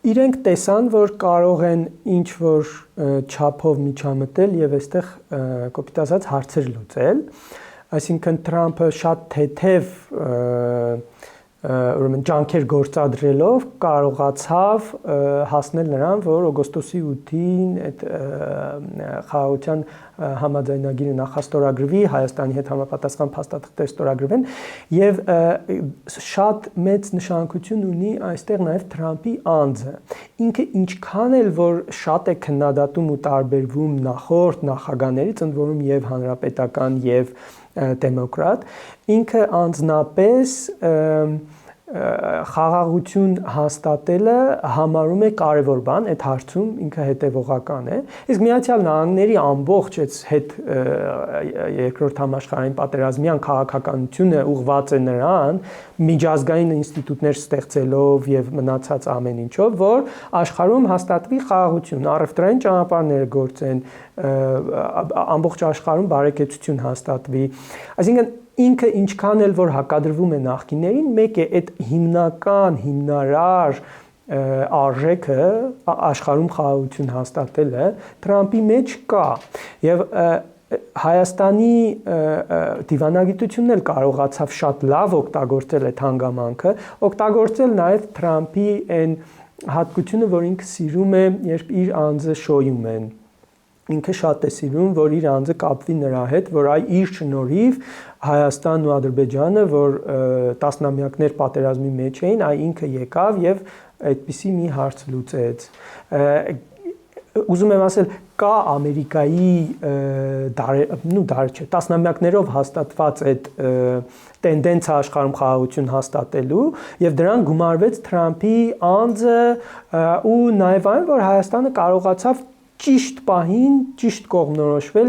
իրենք տեսան, որ կարող են ինչ-որ չափով միջամտել եւ այստեղ կոպիտ ասած հարցեր լուծել, այսինքն Թրամփը շատ թեթև ուրեմն ջանքեր գործադրելով կարողացավ հասնել նրան, որ օգոստոսի 8-ին այդ խաղաղության համաձայնագիրը նախաստորագրվի, Հայաստանի հետ համապատասխան փաստաթղթեր ստորագրվեն եւ շատ մեծ նշանակություն ունի այստեղ նաեւ Թրամփի անձը։ Ինքը ինչքան էլ որ շատ է քննադատում ու տարբերվում նախորդ նախագահներից, ընդ որում եւ հանրապետական եւ դեմոկրատ, ինքը անձնապես խաղաղություն հաստատելը համարում է կարևոր բան, այդ հարցում ինքը հետևողական է։ Իսկ Միացյալ Նահանգների ամբողջ այդ երկրորդ համաշխարհային պատերազմյան քաղաքականությունը ուղղված է նրան, միջազգային ինստիտուտներ ստեղծելով եւ մնացած ամեն ինչով, որ աշխարհում հաստատվի խաղաղություն, առևտրային ճանապարհները գործեն, ամբողջ աշխարհում բարեկեցություն հաստատվի։ Այսինքն ինքը ինչքան էլ որ հակադրվում է նախկիներին, մեկ է այդ հիմնական հիմնարար արժեքը աշխարհում խաղաղություն հաստատելը Թրամփի մեջ կա եւ Հայաստանի դիվանագիտությունն էլ կարողացավ շատ լավ օգտագործել այդ հանգամանքը, օգտագործել նաեւ Թրամփի այն հատկությունը, որ ինքը սիրում է, երբ իր անձը շոյում են։ Ինքը շատ է սիրում, որ իր անձը կապվի նրա հետ, որ իր շնորհիվ Հայաստանն ու Ադրբեջանը, որ տասնամյակներ պատերազմի մեջ էին, ինքը եկավ եւ այդպիսի մի հարց լուծեց։ Ուզում եմ ասել, կա Ամերիկայի տասնամյակներով հաստատված այդ տենդենսը աշխարհում խաղաղություն հաստատելու եւ դրան գումարվեց Թրամփի անձը ու նաեւ այն, որ Հայաստանը կարողացավ ճիշտ պահին ճիշտ կողմնորոշվել